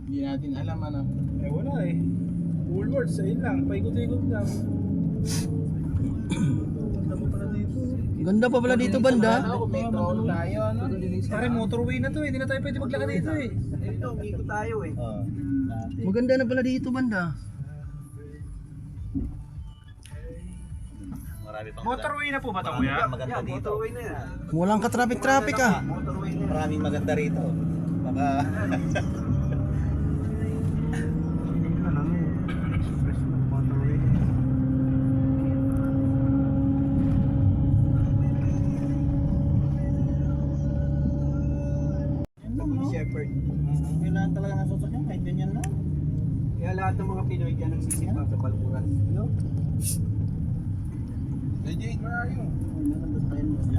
Hindi natin alam ano. Eh wala eh. Woolworths, ayun lang. Paikot-ikot lang. Ganda mo pala dito. Ganda pa pala dito banda. Ano, kung may troll tayo, ano? Pare, motorway na to eh. Hindi na tayo pwede maglakad dito eh. Ito, umikot tayo eh. Maganda na pala dito banda. Motorway na po ba ito kuya? Maganda dito. Motorway na yan. Walang ka-traffic-traffic ah. Motorway na yan. Maraming maganda rito. Baka Shepherd. kailangan talaga ng sasakyan kahit ganyan lang. Kaya lahat ng mga Pinoy dyan nagsisimba sa Balburan. JJ, where are you?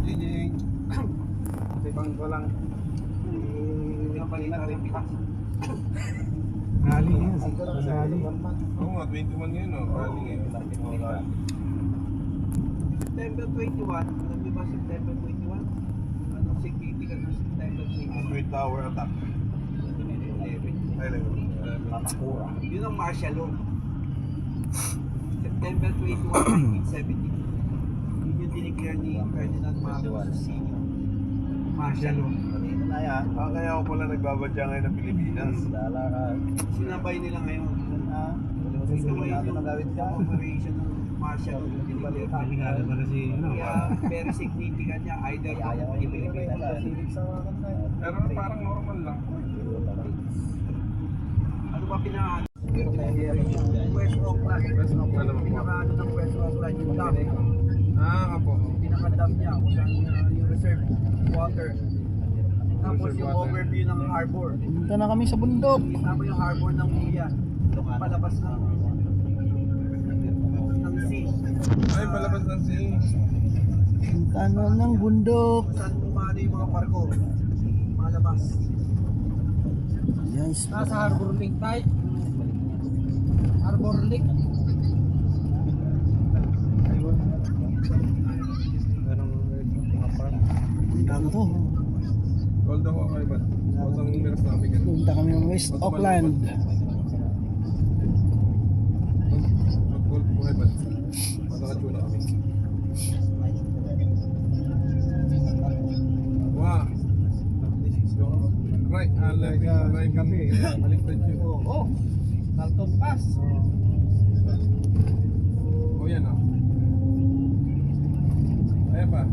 JJ. Sa ibang ko lang. Pinapalitan rin pita. Rally yan. Rally. Oo nga, 21 ngayon o. Rally ngayon. September 21. Alam niyo ba September 21? Ano, significant ng September 21? Great Tower Attack. Yun ang martial law. September 21, 1970. Yun yung dineclare ni Ferdinand Marcos Sr. Martial law. Kaya ako pala nagbabadya ngayon ng Pilipinas. Sinabay nila ngayon. Ito ngayon yung operation ng martial law. Kaya very significant niya either to the Philippines. Pero parang normal lang. Ano ba pinaka West Auckland? West Auckland naman po. Pinaka-ano ng West Auckland yung dam. Kapo. Pinaka-dam niya kung saan yung reserve water. Tapos yung overview ng harbor. Punta na kami sa bundok. Kasama yung harbor ng Uya. Palabas ng sea. Ay, palabas ng sea. Punta na ng bundok. Kung saan bumano yung mga barko. Malabas. Yes. Nasa harbor link tayo. Harbor link. Dami to. Gold ako kayo ba? Gold ang miras namin ganun. Punta kami ng West Auckland. Gold po kayo ba? Matakatsuna kami. Wow! Right, right kami. Baliktad yun. Oo. Dalton Pass. Oh, yan o. Ayan pa.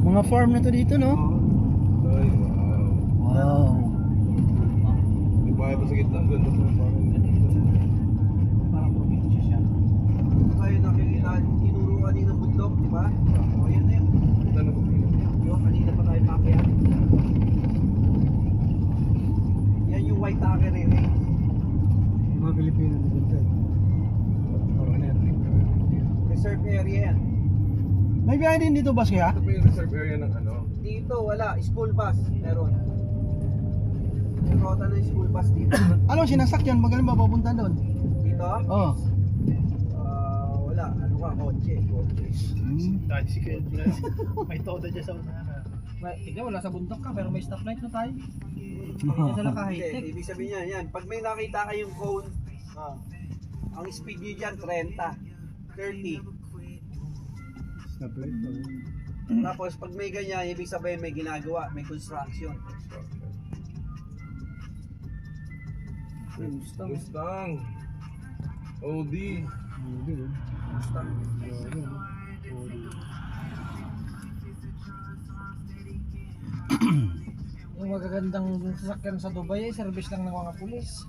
Mga farm na to dito no? Ay, wow. Wow. May bahay pa sa gitna. Ang ganda sa bahay. Parang probinsya siya. Kayo nakikita, tinuro kanina ng bundok, di ba? O yan na yun. Ano po? Yung kanina pa tayo papayan. Yan yung Waitake Range. Mga Pilipino na dito eh. Reserve area yan. May biyahe din dito bus kaya? Ito po yung reserve area ng ano. Dito wala, school bus meron. May rota ng school bus dito. Anong sinasakyan? Magaling ba papunta doon? Dito? Oh. Wala, ano ka, kotse. Tricycle. May toda dyan sa unahan. Tignan, wala sa bundok ka, pero may stoplight na tayo. Hindi sila kahit. Ibig sabihin niya, yan. Pag may nakita kayong cone, ang speed nyo dyan, 30. 30. Tapos pag may ganyan, ibig sabihin may ginagawa, may construction. Mustang. OD. Mustang. Yung magagandang sasakyan sa Dubai ay service lang ng mga pulis.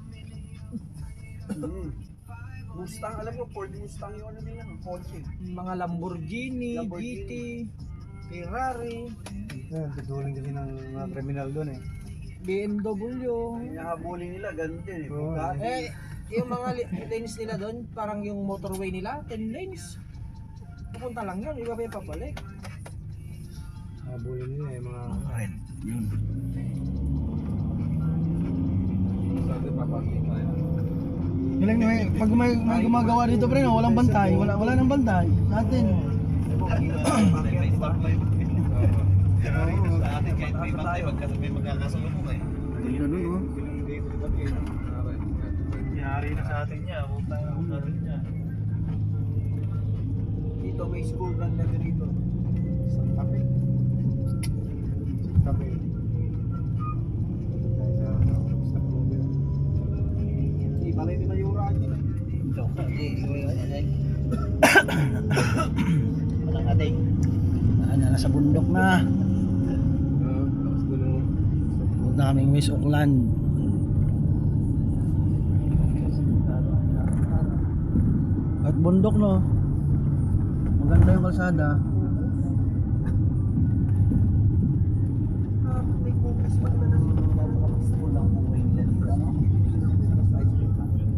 Mustang, alam mo, Ford Mustang yung ano nila, kotse. Mga Lamborghini, GT, Ferrari, Tutuling kasi ng mga kriminal doon eh. BMW. Hinahabulin nila, ganun din eh. Oo. Bugatti. Yung mga lanes nila doon, parang yung motorway nila, 10 lanes. Pupunta lang yun, iba pa yung papalik. Habulin nila yung mga... Yun. Saan papasok tayo? Galing na pag may gumagawa dito pre, no? Walang bantay, wala nang bantay. Natin. May stop live. Sa atin kahit may bantay, may magkakasalubong eh. Ganun oh. Yari na sa atin niya. Punta na sa atin niya. Dito may school run na dito. Santa Fe. Santa Fe. Sa Clover. Hindi pala ni Mayura nila. Walang ating. Nasa bundok na. Tapos doon. Punta kaming West Auckland. At bundok no. Maganda yung kalsada. May focus pa naman ng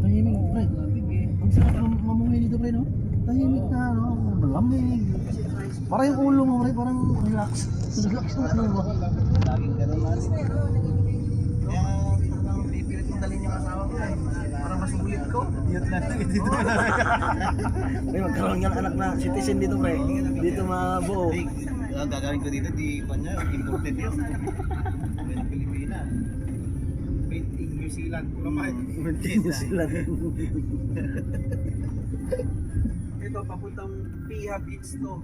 Tahimik pre. Ang sarap mamungay dito pre no. Tahimik na no. Malamig. Parang yung ulo mo pre, parang relax. Relax na ano mo. Laging ganun man. Kaya pipilit mong dalhin yung asawa ko eh. Para masulit ko. Yun na lang dito na. Pre, magkaroon nga ng anak na citizen dito pre. Dito mabuo. Ang gagawin ko dito, di pa niya, imported yun. Hindi ng Pilipinas. Made in New Zealand. Kulamay. New Zealand. Ito, papuntang Piha Beach to.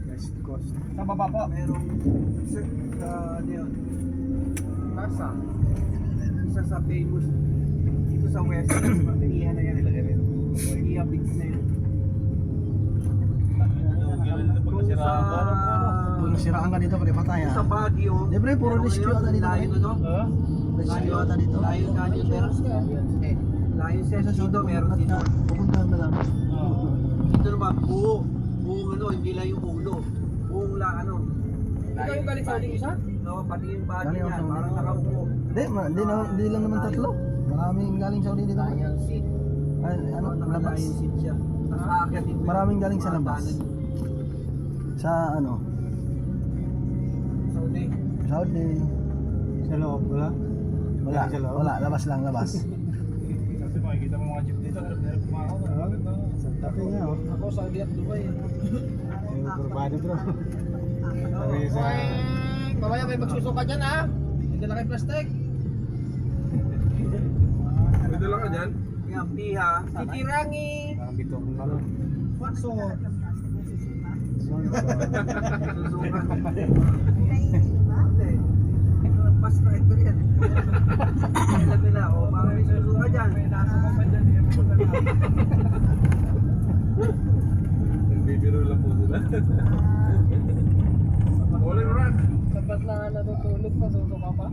West Coast. Sa baba po. Merong ano yun? Casa. Isa sa famous dito sa West. Piha na yan. Piha Beach na yun. Kung sa Kung nasiraan ka dito pre, patay sa ah. Baguio. Di pre, puro rescue ata dito pre. Lion ano? Rescue ata dito. Lion Canyon meron. Lion Set dito meron dito. Pupuntahan na lang. Dito naman buong ano, hindi lang yung ulo. Buong ano. Ikaw yung galit sa ating isa? No, pati yung body Galing niya, ako sa parang Saudi. nakaupo. Hindi lang naman tatlo. Maraming galing Saudi dito. Lion Seat. Ay, ano, labas. Lion Seat siya. Tapos aakyatin mo yung Maraming galing sa mga labas. tanan. Sa ano, Saudi. Saudi. Sa loob, wala? Wala, Sa loob? wala, labas lang, labas. Kasi makikita mo mga jeep dito. Hirap kumakaw na. Santa Fe nga, oh. Ako, Saudi at Dubai. Yung kurbado bro. Sabi sa... Babaya, may magsusuka dyan ha. Hindi na kayo plastic. Yan, Piha. Tikirangi. Parang bitong ano. Watso. Susukan. Hindi. Pas na ito yan. Alam nila, o baka may susuka dyan. Nagbibiro lang po sila. Sapat na natutulog pa, susuka pa.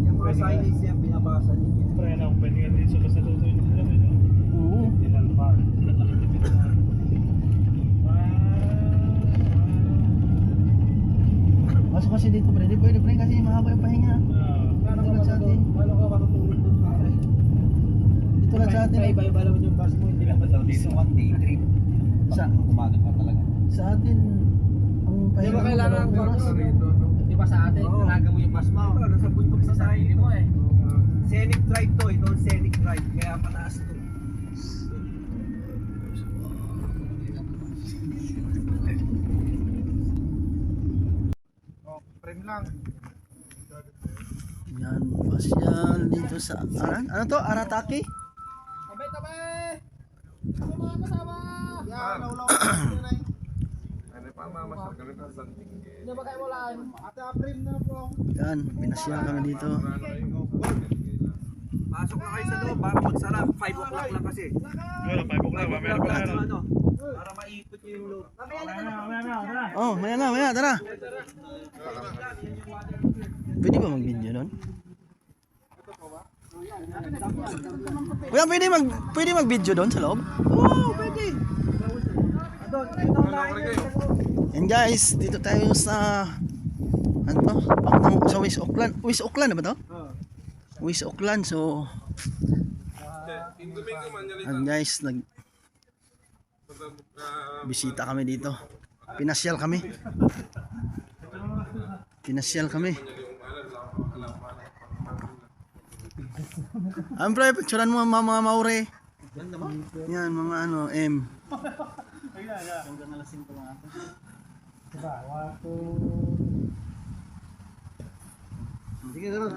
Yung mga signage niya, binabasa niya. Pre, na kung pwede ka dito sa basta tutulog nila. Oo. Tinal Park. Masok kasi dito pre, di pwede pre kasi mahaba yung pahinga. Dito lang sa atin. Paano ka matutulog doon pare? Dito lang sa atin. Iba-iba naman yung bus mo. Hindi Dapat daw dito one day trip. Sa, Umaga pa talaga. sa atin, ang Di pahinga ba kailangan dalawang oras. Di ba sa atin, Oo. talaga mo yung bus mo. Ito, nasa bundok sa Sarili mo eh. Scenic Drive to, ito ang Scenic Drive, kaya pataas to. Frame lang. Yan, pasyal dito sa, ano to, Arataki? Tabay, tabay! Ano mga kasama? Yan, naulaw. Ano pa mamasyal kami sa Santing. Hindi ba kayo walaan? Ate, frame na po. Yan, pinasyal kami dito. Pasok na kayo sa loob, bago magsara, 5 o'clock lang kasi. Wala, 5 o'clock. 5 Mamaya o'clock pa lang na. ano, para maikot nyo yung loob. Oh, maya, tara. Pwede ba mag-video doon? Kuya, pwede mag-video doon sa loob? Oo, pwede. And guys, dito tayo sa ano to? Papuntang sa West Auckland. West Auckland na ba to? West Auckland. So and guys, bisita kami dito. Pinasyal kami. Ang pre, picturean mo mga Maure. Yan, mga ano, M. Hanggang alas 5 mga ito. Diba? Wato. Sige, gano'n.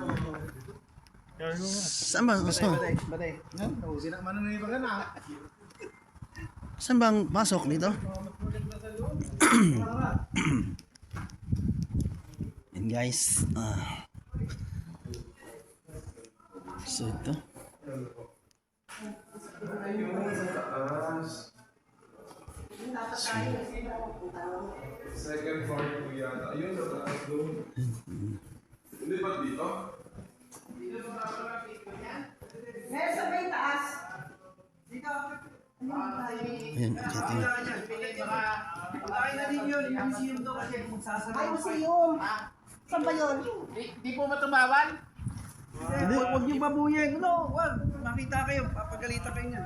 Saan ba? Batay. Yan, sinakman na yung bagana. Saan bang pasok dito? Yan guys. So ito. Second floor po yata. Ayun, sa taas doon. Hindi ba dito? Ayan, ito. Pagkain na din yun, yung museum to kasi magsasara. Ay, museum. Saan ba yun? Di po matumawan? Huwag yung babuyin. No, wag. Makita kayo, papagalitan kayo niyan.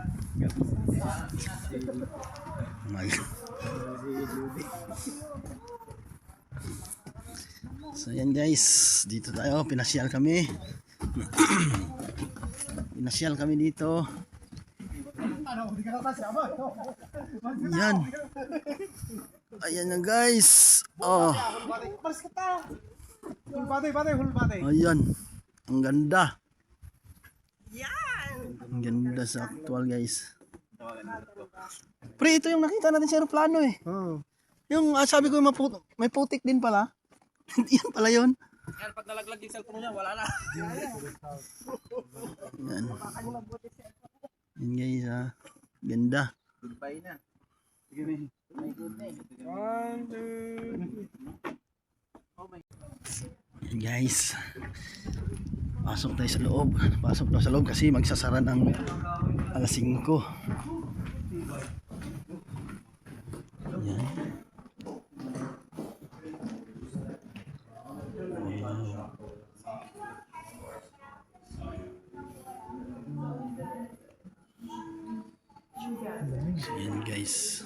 My. So yan guys, dito tayo, pinasyal kami. Pinasyal kami dito. Yan. Ayan na guys. Oh. Ayan. Ang ganda. Ang ganda sa actual guys. Pre, ito yung nakita natin sa aeroplano eh. Yung sabi ko may putik din pala. Yan pala yun. Yan, pag nalaglag yung cellphone niya, wala na. Yan. Yan guys ha. Ganda. Goodbye na. Yan guys. Pasok tayo sa loob. Pasok tayo sa loob kasi magsasara ng alas 5. Yan. So, yan guys.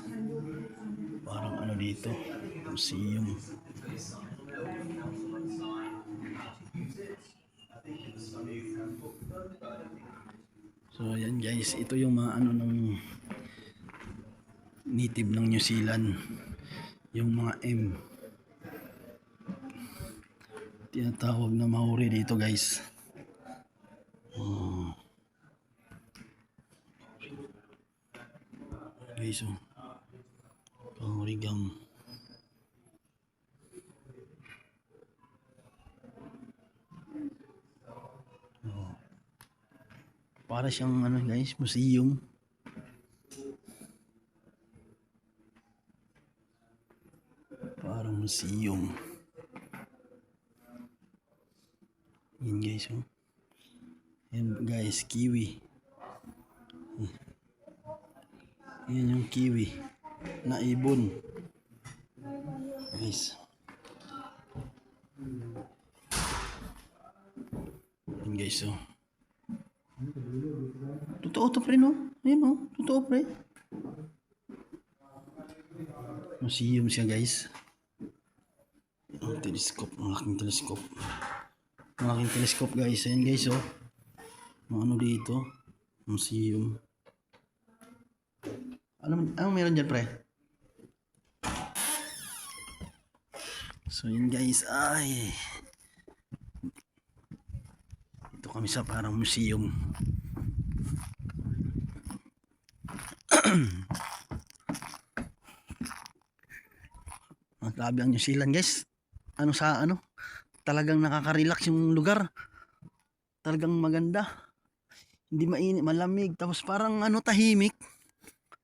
Parang ano dito. Museum. So yan guys, ito yung mga ano ng native ng New Zealand, yung mga M, tinatawag na Maori dito guys. Guys, Maori gum. Para siyang ano guys, museum. Parang museum. Yan guys, oh. Yan guys, kiwi. Yan yung kiwi na ibon. Guys. Yan guys, oh. Totoo to pre, no? Ayun, no? Totoo pre. Museum siya guys. Ang telescope, ang laking telescope. Ang laking telescope guys. Ayun guys, oh. Ano dito? Museum. Anong meron dyan pre? So yun guys, ay. Ito kami sa parang museum. Grabe ang New Zealand guys. Ano sa ano? Talagang nakaka-relax yung lugar. Talagang maganda. Hindi mainit, malamig. Tapos parang ano, tahimik.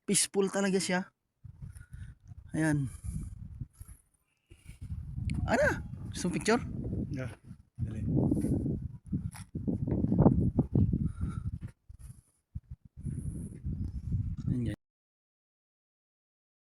Peaceful talaga siya. Ayan. Ano? Gusto mo picture? Yeah.